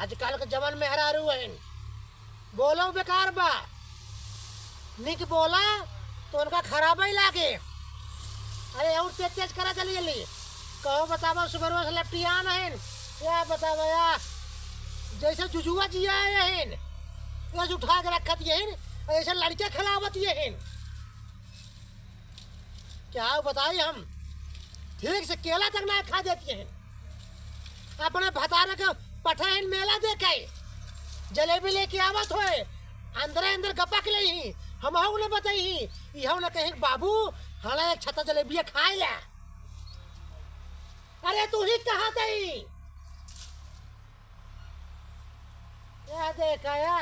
आजकल के जवान मेहरारू है बोलो बेकार बा निक बोला तो उनका खराब ही लागे। अरे और तेज तेज करा चली जल्दी कहो बतावा सुबह से लपटियान है या बतावा या जैसे जुजुआ जिया है या उठा के रखत ये ऐसे लड़के खिलावत ये क्या बताई हम ठीक से केला तक ना खा देती हैं। अपने भतारे के पठाइन मेला देखे जलेबी लेके आवत होए अंदर अंदर गपक ले ही हम ने बताई यह न कहीं बाबू हाला एक छत्ता जलेबी खाए ला। अरे तू ही कहा दई या देखा या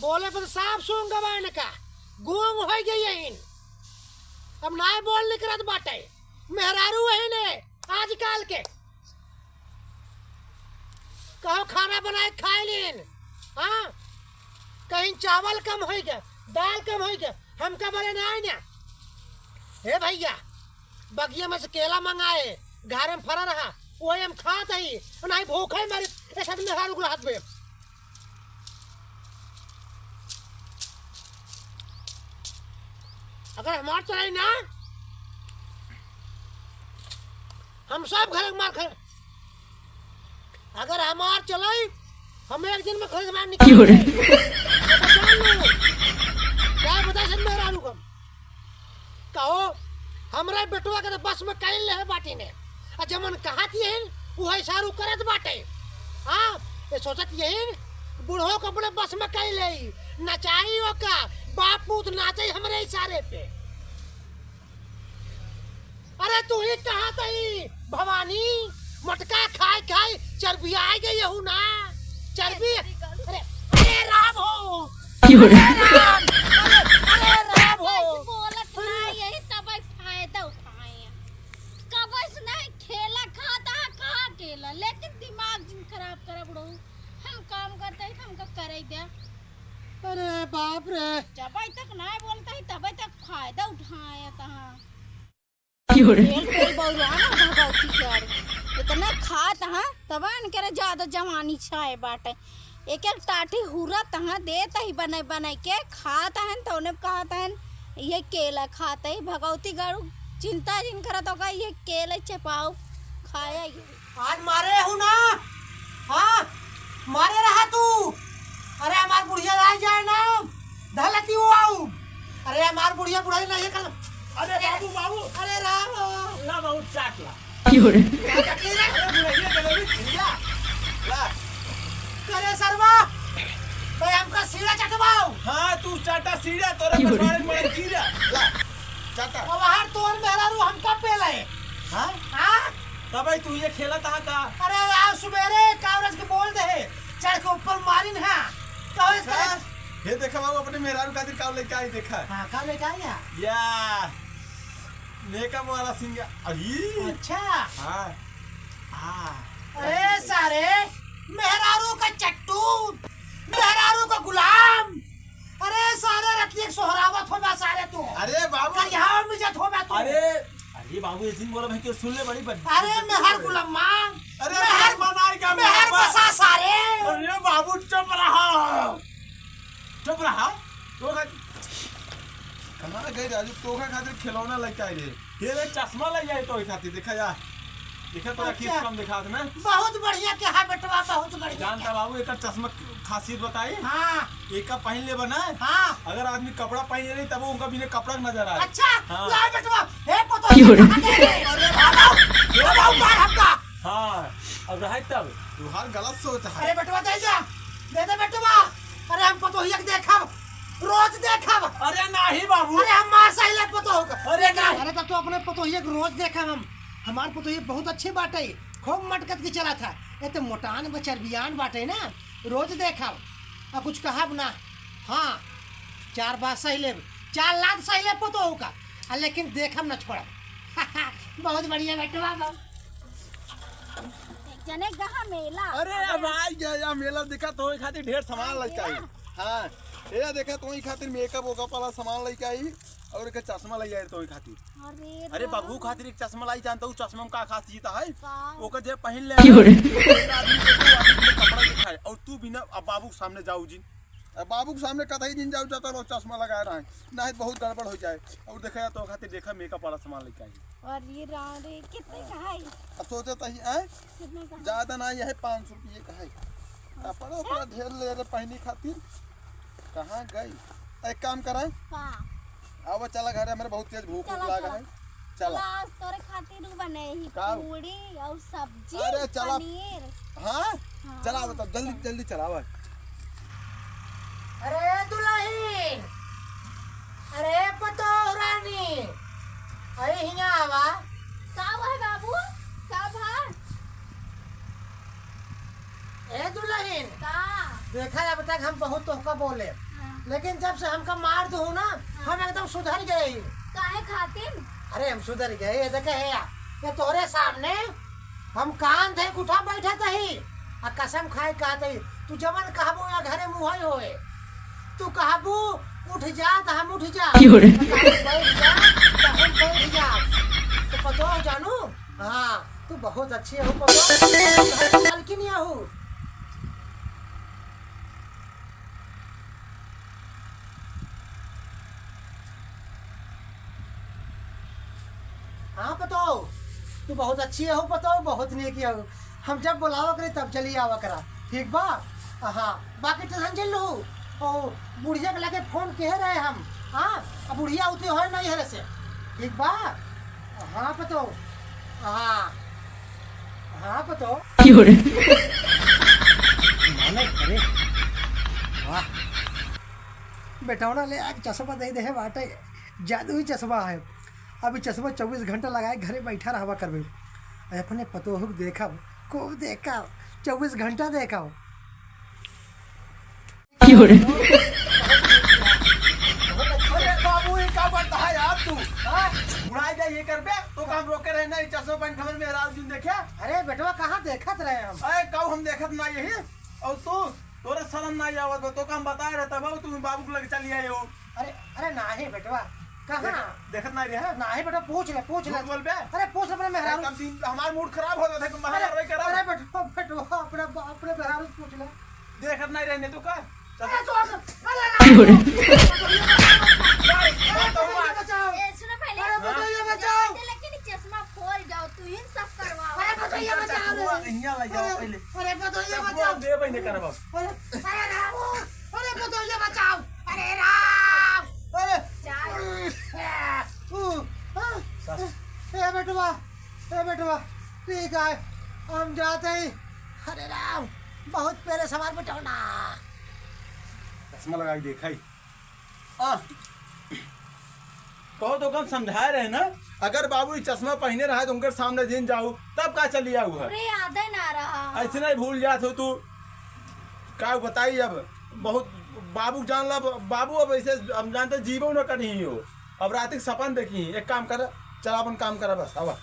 बोले पर साफ सुन गवान का गूंग हो गई यही अब ना बोल निकलत बाटे मेहरारू है ने आजकल के कहो खाना बनाए खाए लीन हाँ कहीं चावल कम हो गया दाल कम हो गया हमका बोले ना आए ना हे भैया बगिया में से केला मंगाए घर में फरा रहा वो हम खात ही नहीं भूख है मेरे ऐसा मेहरारू को हाथ में अगर हमार चलाई ना हम सब घर मार खाए अगर हमार चलाई हम एक दिन में घर से बाहर निकल क्या बता सकते मेहरारू को कहो हमरा बेटवा के बस में कहीं ले बाटी ने जमन कहा थी वो इशारू करत बाटे हाँ ये सोचत यही बूढ़ो को बड़े बस में कहीं ले नचाई का बाप पूत नाचे हमरे इशारे पे। अरे तू ही कहा थी भवानी मटका खाए खाए चर्बी आ गई हूँ ना चर्बी अरे अरे राम हो अरे राम हो बोलत ना यही तब फायदा उठाए कब नहीं खेला खाता कहा केला लेकिन दिमाग जिन खराब करा बड़ो हम काम करते हैं हमका करे दे। अरे बाप रे जब तक ना बोलता है तब तक फायदा उठाए कहाँ इतना खात हाँ तब करे ज्यादा जवानी छाए बाटे एक एक टाटी हुरा तहाँ देता ही बने बने के खात हैं तो उन्हें कहता है ये केला खाते ही भगवती गाड़ू चिंता जिन करत होगा ये केले चपाओ खाया ये आज मारे हूँ ना हाँ मारे रहा तू अरे हमार बुढ़िया आ जाए ना धलती हो आऊ अरे हमार बुढ़िया बुढ़ाई नहीं कर अरे बाबू बाबू अरे राम ला बाबू चाट ला करे सरवा तो हमका सीढ़ा चटवाओ हाँ तू चाटा सीढ़ा तोरे पछवाड़े में कीड़ा ला चाटा और बाहर तोर मेहरारू हमका पेले हाँ हाँ तब तू ये खेला कहाँ का अरे आज सुबेरे कागज के बोल दे चढ़ के ऊपर मारिन है तो इसका ये देखा बाबू अपने मेहरारू खातिर का लेके आई देखा हाँ का लेके आया या मेकअप वाला सिंह अरे अच्छा हाँ हाँ अरे सारे मेहरारू का चट्टू मेहरारू का गुलाम अरे सारे रतिया सोहरावत हो सारे तू अरे बाबू यहाँ मिजत हो तू अरे बाबू ये सिंह बोला भाई क्यों सुन ले बड़ी अरे मेहर गुलाम अरे मेहर बनाएगा मेहर बसा सारे अरे बाबू चुप रहा तो कहाँ गई राजू तो खातिर खिलौना लेके आई रे ये रे चश्मा लग जाए तो खातिर देखा जा देखा तो किस कम दिखा दे ना बहुत बढ़िया के है बेटवा बहुत बढ़िया जानता बाबू एक चश्मा खासियत बताई हाँ एक का पहन ले बना हाँ अगर आदमी कपड़ा पहने नहीं तब उनका बिना कपड़ा नजर आ अच्छा हाँ। ला बेटवा हे पतो हाँ अब रहा तब तुहार गलत सोच है अरे बेटवा दे दे बेटवा अरे हम पतो ही देखा रोज देखा अरे नहीं बाबू अरे हम मार सही लग पतो होगा अरे नहीं अरे तो अपने पतो ही रोज देखा हम हमार पतो ही बहुत अच्छी बात है खूब मटकत की चला था ये तो मोटान बचरबियान बाटे ना रोज देखा अब कुछ कहा ना हाँ 4 बार सही ले 4 लाख सही ले पतो होगा लेकिन देखम न छोड़ा बहुत बढ़िया बेटवा जने कहा मेला अरे अब आई गया मेला देखा तो खातिर ढेर सामान लेके आई हाँ ये देखा तो खातिर मेकअप वेकअप वाला सामान लेके आई और एक चश्मा ले जाए तो खातिर। अरे अरे बाबू खातिर एक चश्मा लाई जानता हूँ, चश्मा में का खास चीज है का? ओकर जे पहन ले कपड़ा दिखाए और तू बिना अब बाबू के सामने जाऊ जी, बाबू के सामने कतई दिन जाऊ जाता रहो चश्मा लगाए रहे ना बहुत गड़बड़ हो जाए। और देखा तो खातिर देखा मेकअप वाला सामान लेके आई। अरे रे कितने का है? अब सोचे तही आए कितने का है? ज्यादा ना है 500 रुपये का है। कपड़ा उपड़ा ढेर ले रहे पहनी खातिर कहाँ गई। एक काम कराए का? अब चला घर हमारे बहुत तेज भूख चला, लगा है। चला आज तोरे खातिर बने ही का? पूरी और सब्जी अरे चला। पनीर। हाँ चला तब जल्दी जल्दी चला। अरे दुल्हन, अरे पतो रानी, अरे हिया आवा। का है बाबू? का भार? ए दुल्हन, का? देखा अब तक हम बहुत तोहका बोले, हाँ। लेकिन जब से हमका मार दो ना हम एकदम सुधर गए। काहे खातिर? अरे हम सुधर गए। ये देखे है ये तोरे सामने हम कान थे उठा बैठा तही आ कसम खाए कहते तू जवन कहबो या घरे मुहई होए, तू कहबू उठ जा तो हम उठ जा, बैठ जा तो हम बैठ जा। तो पतो जानू, हाँ तू बहुत अच्छी हो पतो, हल्की नहीं हो। हाँ पतो तू बहुत अच्छी हो पतो, बहुत नेकी हो। हम जब बुलावा करे तब चली आवा करा, ठीक बा। हाँ बाकी टेंशन चल लो। ओ बुढ़िया के लगे फोन कह रहे हम। हाँ अब बुढ़िया उतनी हो नहीं है से, ठीक बा। हाँ पतो, हाँ हाँ पतो। वाह बेटौना ले आके चश्मा दे दे है बाटे, जादुई चश्मा है। अभी चश्मा 24 घंटा लगाए घरे बैठा रहवा करबे। अपने पतो हो देखा खूब देखा 24 घंटा देखा। अरे बाबू ये क्या करता है यार तू? बुढ़ाई जा ये कर बे तो काम रोके रहे ना चश्मा पहन खबर में रात दिन देखे। अरे बेटवा कहाँ देखत रहे हम? अरे कब हम देखत ना यही और तू तोरे शरण ना आवत तो काम बता रहे तब तू बाबू को लेके चली आए हो। अरे अरे नहीं बेटवा कहाँ देखत ना रहे नहीं बेटा, पूछ ले बोल बे। अरे पूछ अपने मेहरारू। कब दिन हमारा मूड खराब हो जाता है महाराज रे करा। अरे बेटवा बेटवा अपने मेहरारू से पूछ ले। देखत नहीं रहने तू का अरे तो अरे बचाओ, ए सुनो पहले। अरे बताइए बचाओ। लेकिन चश्मा खोल जाओ, तू ही सब करवाओ। अरे बताइए बचाओ। यहाँ ले जाओ पहले। अरे बताइए बचाओ। दे बहने कर बाबू। अरे राम, अरे बताइए बचाओ। अरे राम, अरे ए बेटवा ठीक है हम जाते ही। अरे राम बहुत पहले सवार बेटौना। चश्मा लगा के देखा ही तो कम समझाए रहे ना। अगर बाबू चश्मा पहने रहा तो उनके सामने दिन जाऊ तब का चली आऊ है। अरे याद ही ना रहा। ऐसे नहीं भूल जात हो तू का बताई। अब बहुत बाबू जान ला बाबू अब ऐसे हम जानते जीवो न कहीं हो। अब रात के सपन देखी एक काम कर चला अपन काम करा बस आवा।